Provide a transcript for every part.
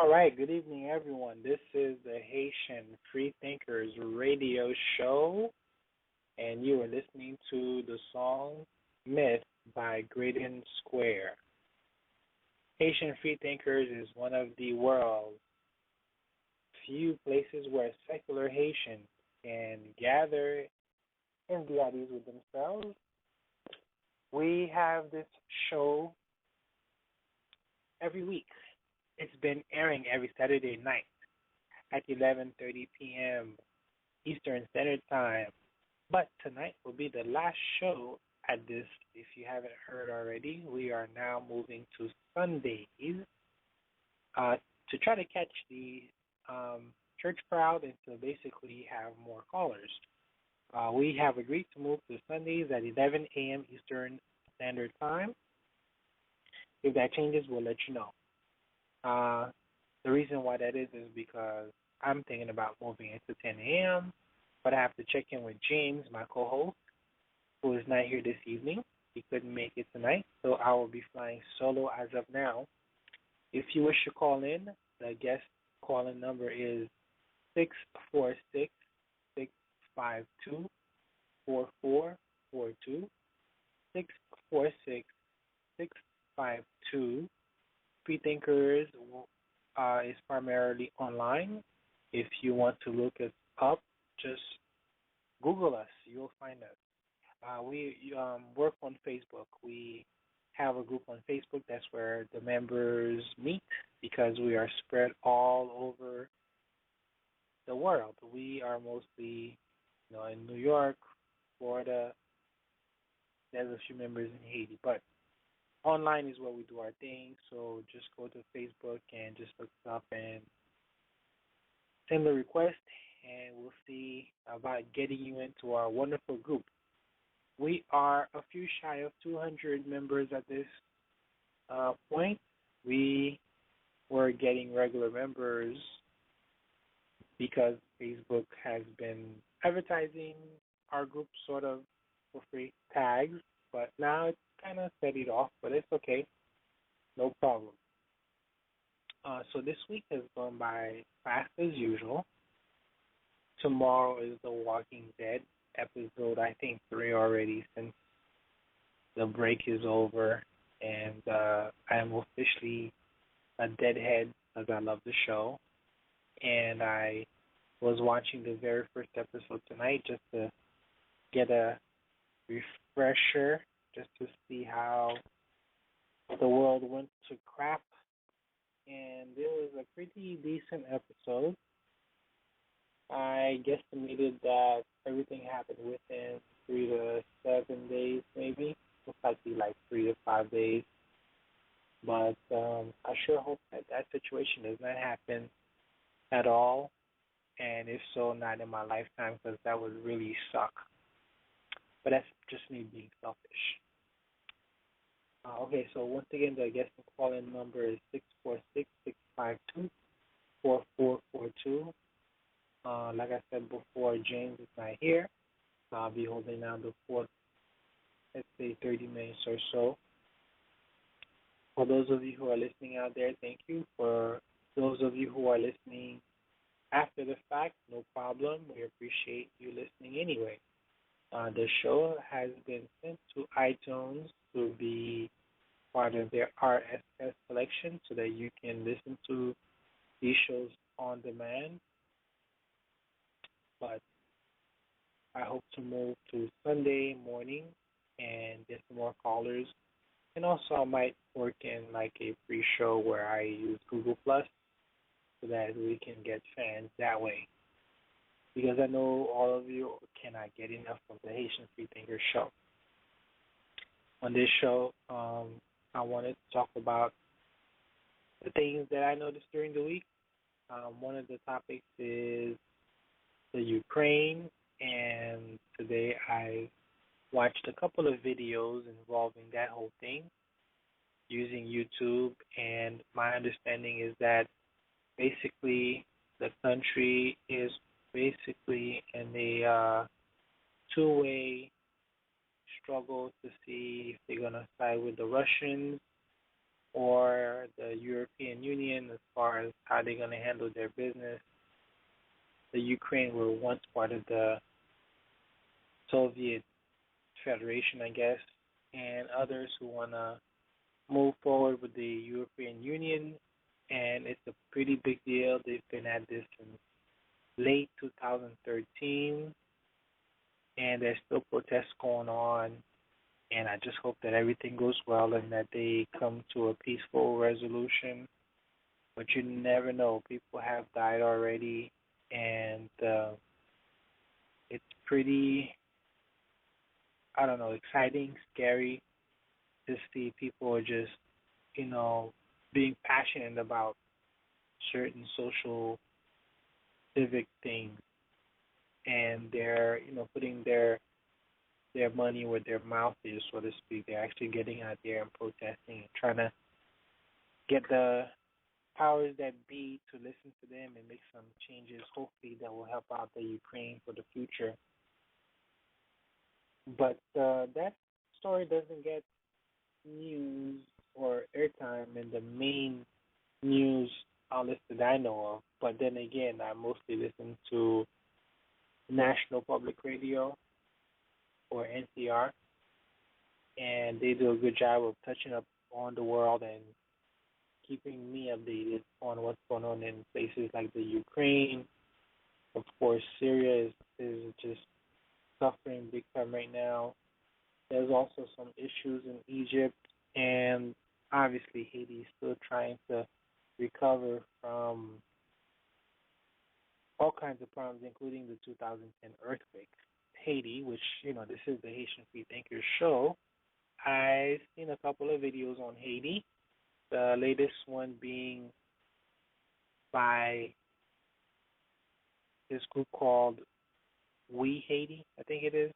All right, good evening, everyone. This is the Haitian Free Thinkers radio show, and you are listening to the song Myth by Graydon Square. Haitian Free Thinkers is one of the world's few places where secular Haitians can gather and be at ease with themselves. We have this show every week. It's been airing every Saturday night at 11:30 p.m. Eastern Standard Time. But tonight will be the last show at this. If you haven't heard already, we are now moving to Sundays to try to catch the church crowd and to basically have more callers. We have agreed to move to Sundays at 11 a.m. Eastern Standard Time. If that changes, we'll let you know. The reason why that is because I'm thinking about moving it to 10 a.m., but I have to check in with James, my co-host, who is not here this evening. He couldn't make it tonight, so I will be flying solo as of now. If you wish to call in, the guest calling number is 646-652-4442, 646-652. Free Thinkers is primarily online. If you want to look us up, just Google us. You'll find us. We work on Facebook. We have a group on Facebook. That's where the members meet because we are spread all over the world. We are mostly, in New York, Florida. There's a few members in Haiti, but online is where we do our thing. So just go to Facebook and just look us up and send a request, and we'll see about getting you into our wonderful group. We are a few shy of 200 members at this point. We were getting regular members because Facebook has been advertising our group sort of for free tags, but now it's kind of steadied off, but it's okay. No problem. So this week has gone by fast as usual. Tomorrow is The Walking Dead episode, I think 3 already since the break is over, and I am officially a deadhead because I love the show. And I was watching the very first episode tonight just to get a refresher, just to see how the world went to crap. And it was a pretty decent episode. I guesstimated that everything happened within 3 to 7 days, maybe. Most likely like 3 to 5 days. But I sure hope that situation does not happen at all. And if so, not in my lifetime, because that would really suck. But that's just me being selfish. Okay, so once again, the guest call-in number is 646-652-4442. Like I said before, James is not here. So I'll be holding down the fort, let's say 30 minutes or so. For those of you who are listening out there, thank you. For those of you who are listening after the fact, no problem. We appreciate you listening anyway. The show has been sent to iTunes to be part of their RSS collection so that you can listen to these shows on demand. But I hope to move to Sunday morning and get some more callers. And also I might work in like a free show where I use Google Plus so that we can get fans that way. Because I know all of you cannot get enough of the Haitian Free Thinker show. On this show, I wanted to talk about the things that I noticed during the week. One of the topics is the Ukraine, and today I watched a couple of videos involving that whole thing using YouTube, and my understanding is that basically the country is basically in a two-way struggle to see if they're going to side with the Russians or the European Union as far as how they're going to handle their business. The Ukraine were once part of the Soviet Federation, I guess, and others who want to move forward with the European Union, and it's a pretty big deal. They've been at this since late 2013, and there's still protests going on. And I just hope that everything goes well and that they come to a peaceful resolution. But you never know. People have died already, and it's pretty, I don't know, exciting, scary to see people are just, being passionate about certain social, civic things, and they're, putting their money where their mouth is, so to speak. They're actually getting out there and protesting and trying to get the powers that be to listen to them and make some changes, hopefully, that will help out the Ukraine for the future. But that story doesn't get news or airtime in the main news outlets that I know of. But then again, I mostly listen to National Public Radio, or NCR, and they do a good job of touching up on the world and keeping me updated on what's going on in places like the Ukraine. Of course, Syria is just suffering big time right now. There's also some issues in Egypt, and obviously Haiti is still trying to recover from all kinds of problems, including the 2010 earthquake. Haiti, which, this is the Haitian Free Thinkers show. I've seen a couple of videos on Haiti, the latest one being by this group called We Haiti, I think it is.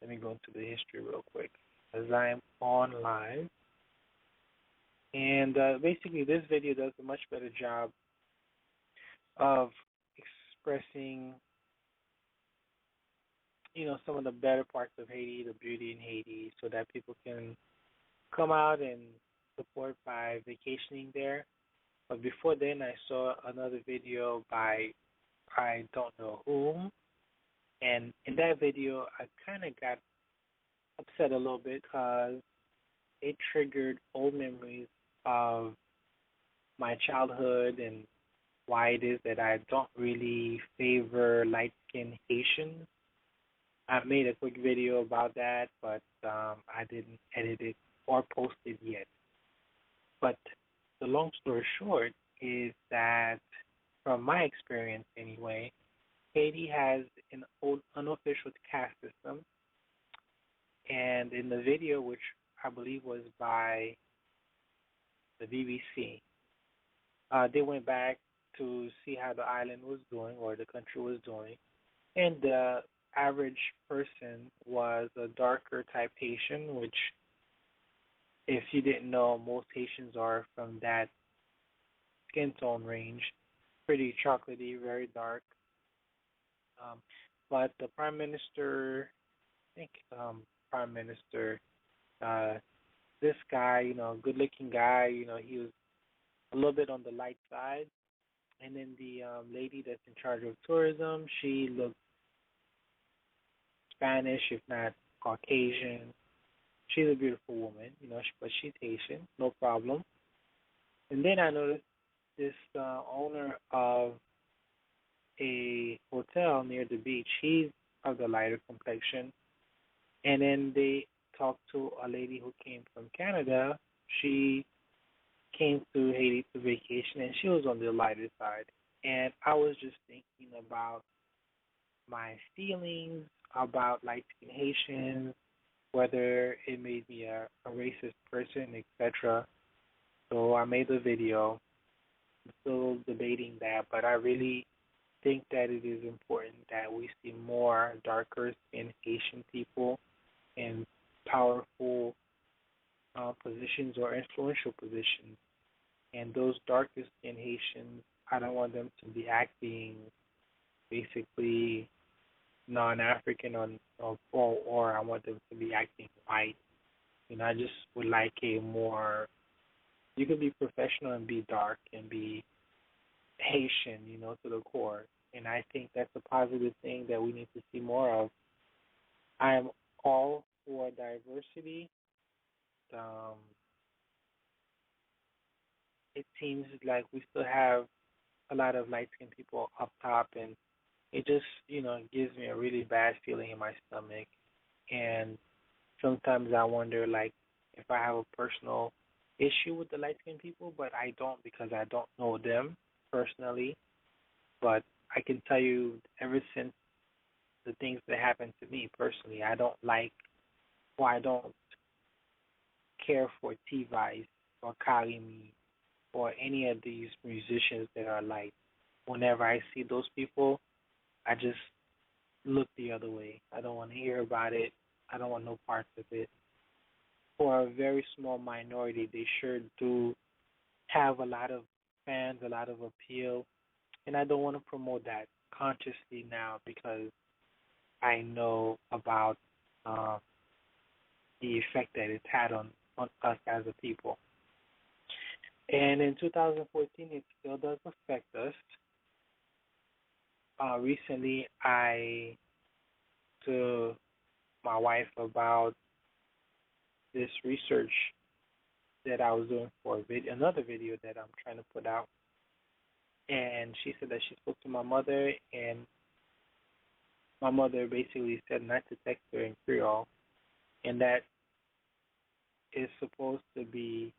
Let me go into the history real quick, as I am on live. And basically, this video does a much better job of expressing, some of the better parts of Haiti, the beauty in Haiti, so that people can come out and support by vacationing there. But before then, I saw another video by I don't know whom, and in that video, I kind of got upset a little bit because it triggered old memories of my childhood and why it is that I don't really favor light-skinned Haitians. I made a quick video about that, but I didn't edit it or post it yet. But the long story short is that, from my experience anyway, Haiti has an unofficial caste system. And in the video, which I believe was by the BBC, they went back to see how the island was doing or the country was doing. And the average person was a darker type Haitian, which, if you didn't know, most Haitians are from that skin tone range, pretty chocolatey, very dark. But the Prime Minister, I think Prime Minister, this guy, good-looking guy, he was a little bit on the light side. And then the lady that's in charge of tourism, she looked Spanish, if not Caucasian. She's a beautiful woman, but she's Haitian, no problem. And then I noticed this owner of a hotel near the beach, he's of the lighter complexion. And then they talked to a lady who came from Canada. She came to Haiti to vacation, and she was on the lighter side. And I was just thinking about my feelings about light-skinned Haitians, whether it made me a racist person, etc. So I made the video. I'm still debating that, but I really think that it is important that we see more darker-skinned Haitian people in powerful positions or influential positions. And those darker-skinned Haitians, I don't want them to be acting basically non-African or I want them to be acting white. I just would like a more You could be professional and be dark and be Haitian, to the core. And I think that's a positive thing that we need to see more of. I'm all for diversity. Um, it seems like we still have a lot of light skinned people up top, and it just, gives me a really bad feeling in my stomach. And sometimes I wonder, like, if I have a personal issue with the light skinned people, but I don't because I don't know them personally. But I can tell you, ever since the things that happened to me personally, I don't like, or I don't care for T-Vice or Karimi or any of these musicians that are like, whenever I see those people, I just look the other way. I don't want to hear about it. I don't want no parts of it. For a very small minority, they sure do have a lot of fans, a lot of appeal, and I don't want to promote that consciously now because I know about uh, the effect that it's had on us as a people. And in 2014, it still does affect us. Recently, I to my wife about this research that I was doing for another video that I'm trying to put out, and she said that she spoke to my mother, and my mother basically said not to text her in Creole, and that is supposed to be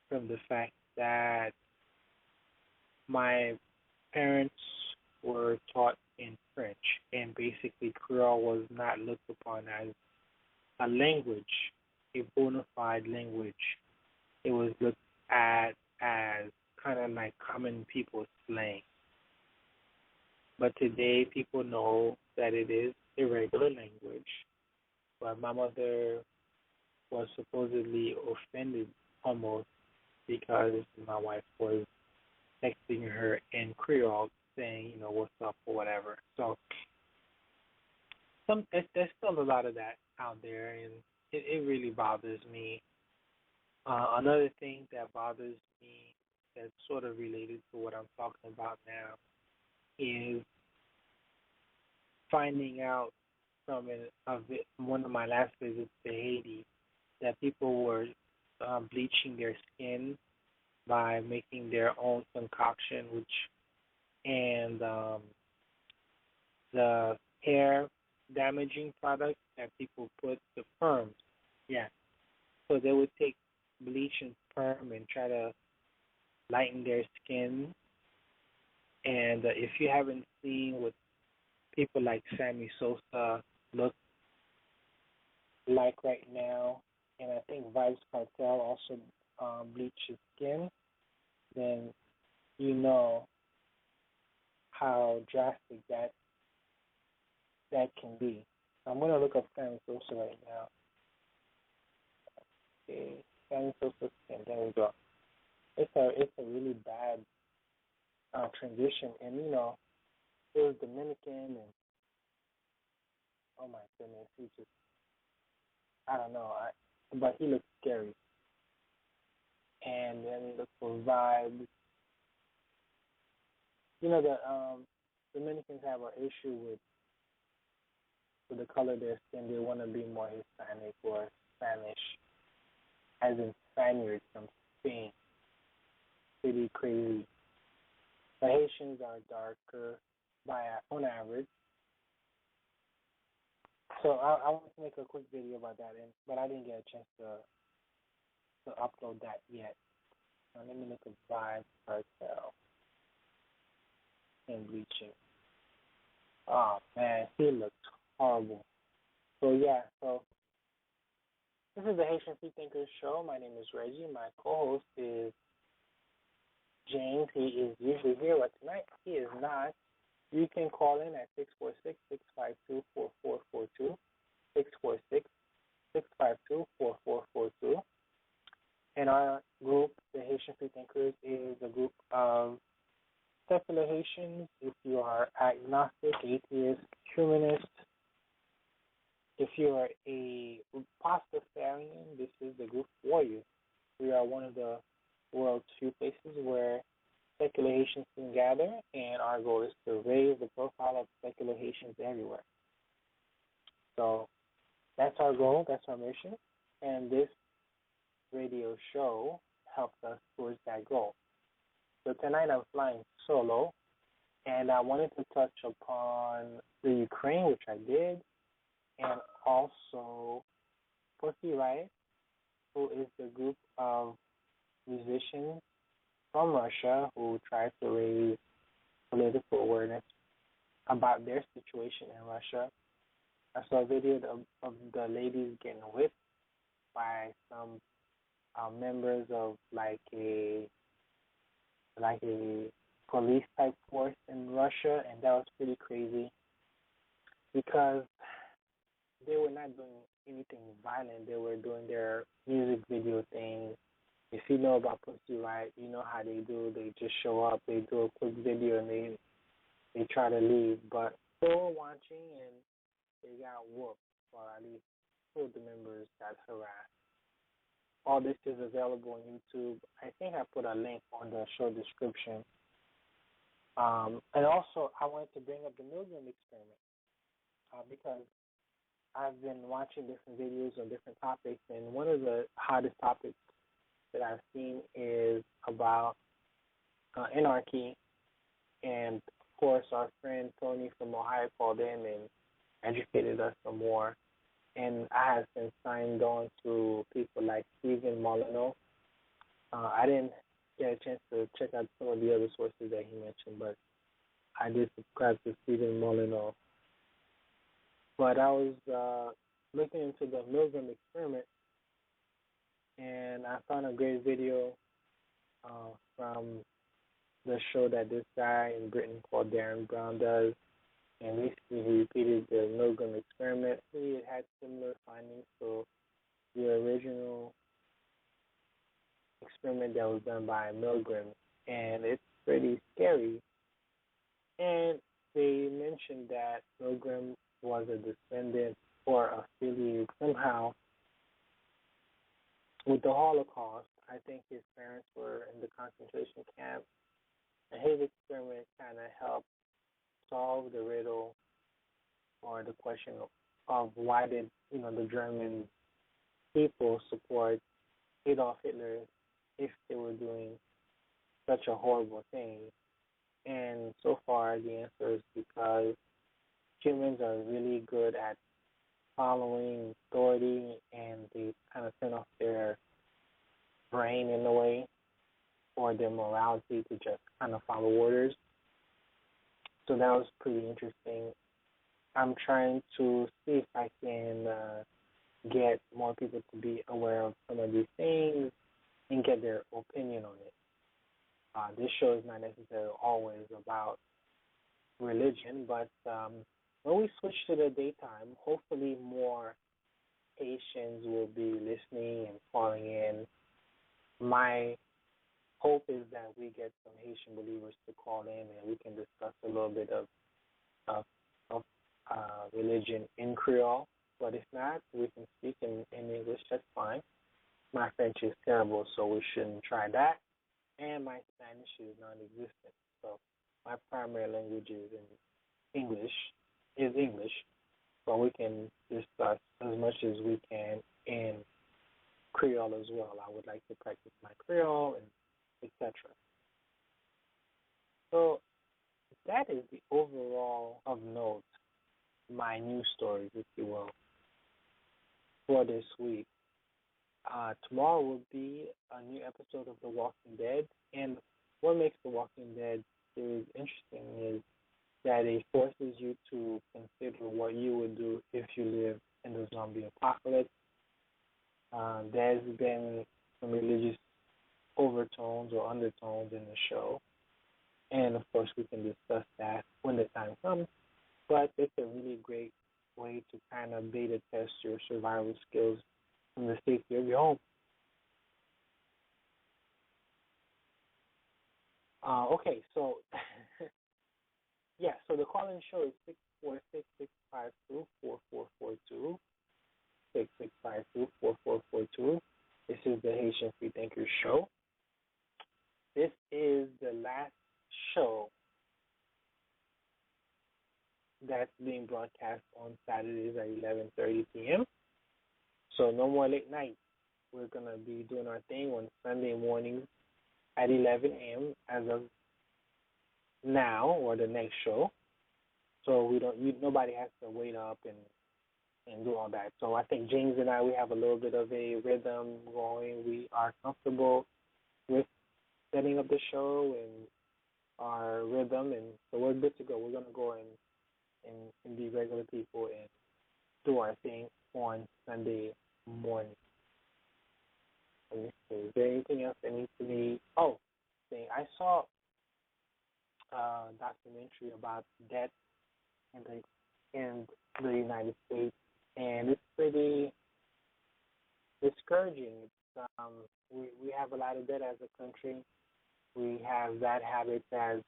from the fact that my parents were taught in French, and basically Creole was not looked upon as a language, a bona fide language. It was looked at as kind of like common people's slang. But today, people know that it is a regular language. But my mother was supposedly offended almost because my wife was texting her in Creole saying, what's up or whatever. So there's still a lot of that out there, and it really bothers me. Another thing that bothers me that's sort of related to what I'm talking about now is finding out from one of my last visits to Haiti that people were bleaching their skin by making their own concoction, which and the hair damaging product that people put the perms. Yeah. So they would take bleach and perm and try to lighten their skin. And if you haven't seen what people like Sammy Sosa look like right now, and I think Vibes Cartel also bleached his skin, then you know how drastic that can be. I'm gonna look up Sammy Sosa right now. Okay, Sammy Sosa skin. There we go. It's a really bad transition, and it was Dominican, and oh my goodness, he just I don't know, but he looked scary. And then look for vibes. The Dominicans have an issue with the color of their skin. They want to be more Hispanic or Spanish, as in Spaniards from Spain. Pretty crazy. The Haitians are darker on average. So I want to make a quick video about that, but I didn't get a chance to upload that yet. Now let me look at Vibe Cartel and bleaching. Oh man, he looks horrible. So yeah, this is the Haitian Free Thinkers Show. My name is Reggie. My co-host is James. He is usually here, but tonight he is not. You can call in at 646-652-4442, 646-652-4442. And our group, the Haitian Free Thinkers, is a group of secular Haitians. If you are agnostic, atheist, humanist, if you are a Pastafarian, this is the group for you. We are one of the world's few places where secular Haitians can gather, and our goal is to raise the profile of secular Haitians everywhere. So that's our goal, that's our mission, and this radio show helps us towards that goal. So tonight I'm flying solo, and I wanted to touch upon the Ukraine, which I did, and also Pussy Riot, who is the group of musicians from Russia who try to raise political awareness about their situation in Russia. I saw a video of the ladies getting whipped by some members of like a police type force in Russia, and that was pretty crazy because they were not doing anything violent. They were doing their music video thing. If you know about Pussy Riot, you know how they do. They just show up, they do a quick video, and they try to leave. But they were watching, and they got whooped, or at least two of the members got harassed. All this is available on YouTube. I think I put a link on the show description. And also, I wanted to bring up the Milgram experiment because I've been watching different videos on different topics, and one of the hottest topics that I've seen is about anarchy. And of course, our friend Tony from Ohio called in and educated us some more. And I have since signed on to people like Stephen Molyneux. I didn't get a chance to check out some of the other sources that he mentioned, but I did subscribe to Stephen Molyneux. But I was looking into the Milgram experiment, and I found a great video from the show that this guy in Britain called Darren Brown does. And basically he repeated the Milgram experiment. It had similar findings to the original experiment that was done by Milgram, and it's pretty scary. And they mentioned that Milgram was a descendant or affiliated somehow with the Holocaust. I think his parents were in the concentration camp, and his experiment kind of helped solve the riddle or the question of why did the German people support Adolf Hitler if they were doing such a horrible thing. And so far the answer is because humans are really good at following authority, and they kind of turn off their brain in a way, or their morality, to just kind of follow orders. So that was pretty interesting. I'm trying to see if I can get more people to be aware of some of these things and get their opinion on it. This show is not necessarily always about religion, but when we switch to the daytime, hopefully more Haitians will be listening and calling in. My hope is that we get some Haitian believers to call in and we can discuss a little bit of religion in Creole. But if not, we can speak in English. That's fine. My French is terrible, so we shouldn't try that. And my Spanish is non-existent. So my primary language is English, but we can discuss as much as we can in Creole as well. I would like to practice my Creole and etc. So that is the overall of note, my news stories, if you will, for this week. Tomorrow will be a new episode of The Walking Dead, and what makes The Walking Dead series interesting is that it forces you to consider what you would do if you live in the zombie apocalypse. There's been some religious overtones or undertones in the show, and of course we can discuss that when the time comes, but it's a really great way to kind of beta test your survival skills from the safety of your home. Okay, so so the call-in show is 646-652-4442, 646-652-4442. This is the Haitian Free Thinkers Show. This is the last show that's being broadcast on Saturdays at 11:30 p.m. So no more late night. We're gonna be doing our thing on Sunday mornings at 11 a.m. as of now or the next show. So nobody has to wait up and do all that. So I think James and I, we have a little bit of a rhythm going. We are comfortable with setting up the show and our rhythm, and so we're good to go. We're gonna go and be regular people and do our thing on Sunday morning. Let me see. Is there anything else that needs to be? Oh, thing. I saw a documentary about debt in the United States, and it's pretty discouraging. We have a lot of debt as a country. We have bad habits as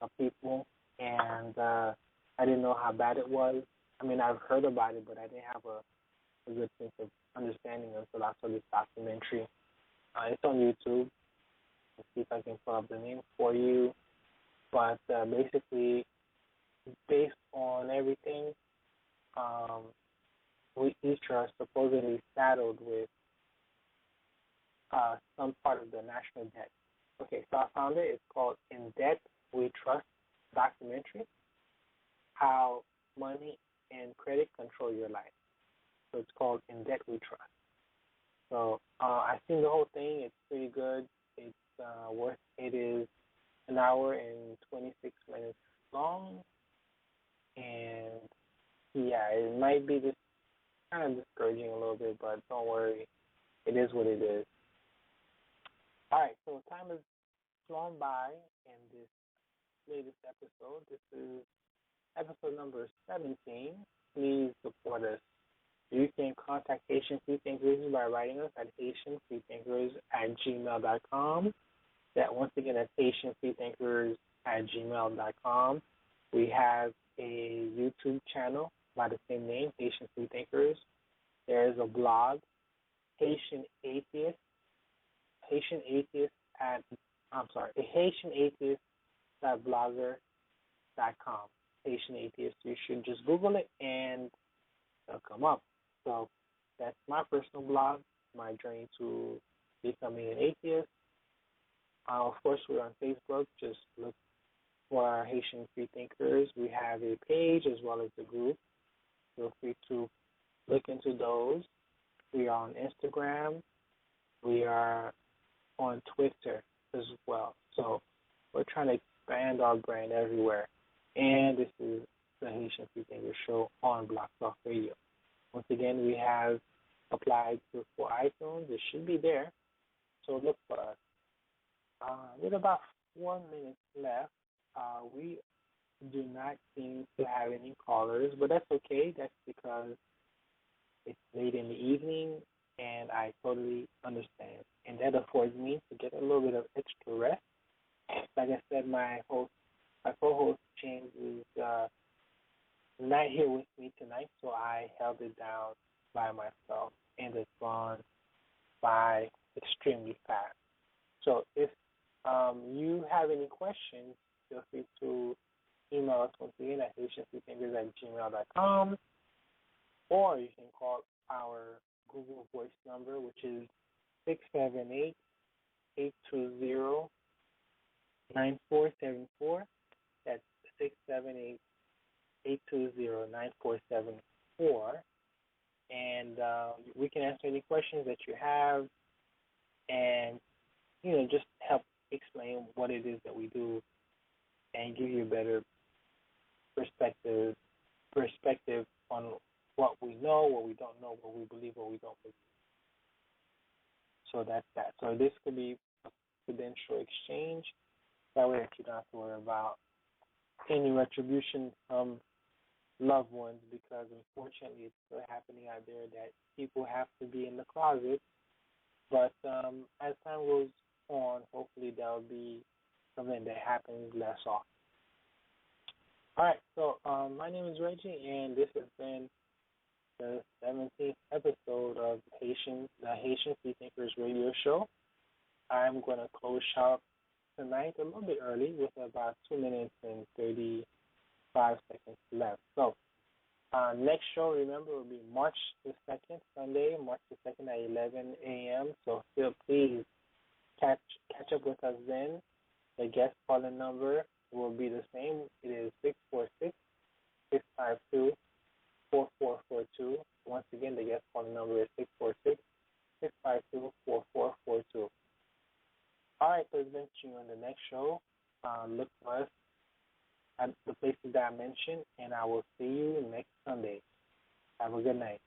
a people, and I didn't know how bad it was. I mean, I've heard about it, but I didn't have a good sense of understanding until I saw this documentary. It's on YouTube. Let's see if I can pull up the name for you. But basically, based on everything, we each are supposedly saddled with some part of the national debt. Okay, so I found it. It's called In Debt We Trust documentary, How Money and Credit Control Your Life. So it's called In Debt We Trust. So I've seen the whole thing. It's pretty good. It's it is an hour and 26 minutes long. And yeah, it might be just kind of discouraging a little bit, but don't worry. It is what it is. All right, so time has flown by in this latest episode. This is episode number 17. Please support us. You can contact Haitian Free Thinkers by writing us at HaitianFreeThinkers@gmail.com. That once again, that's HaitianFreeThinkers@gmail.com. We have a YouTube channel by the same name, Haitian Free Thinkers. There is a blog, Haitian Atheist HaitianAtheist.blogger.com. Haitian Atheist. You should just Google it and it'll come up. So that's my personal blog, my journey to becoming an atheist. Of course, we're on Facebook. Just look for our Haitian Free Thinkers. We have a page as well as a group. Feel free to look into those. We are on Instagram. We are on Twitter as well. So we're trying to expand our brand everywhere. And this is the Haitian Free Thinkers Show on Block Talk Radio. Once again, we have applied for iTunes. It should be there. So look for us. With about 1 minute left, we do not seem to have any callers, but that's okay. That's because it's late in the evening, and I totally understand. And that affords me to get a little bit of extra rest. Like I said, my co-host James is not here with me tonight, so I held it down by myself, and it's gone by extremely fast. So if you have any questions, feel free to email us once again at HaitianFreeThinkers@gmail.com, or you can call our Google Voice number, which is 678-820-9474. That's 678-820-9474. And we can answer any questions that you have and, just help explain what it is that we do and give you a better perspective on what we know, what we don't know, what we believe, what we don't believe. So that's that. So this could be a credential exchange. That way you don't have to worry about any retribution from loved ones, because unfortunately it's still happening out there that people have to be in the closet. But as time goes on, hopefully that'll be something that happens less often. All right, so my name is Reggie, and this has been the 17th episode of the Haitian Free Thinkers Radio Show. I'm going to close shop tonight a little bit early with about 2 minutes and 35 seconds left. So next show, remember, will be March the 2nd, Sunday, March the 2nd at 11 a.m. So still please catch up with us then. The guest calling number will be the same. It is 646-652-4442. Once again, the guest calling number is 646-652-4442. All right, so it's been you on the next show. Look for us at the places that I mentioned, and I will see you next Sunday. Have a good night.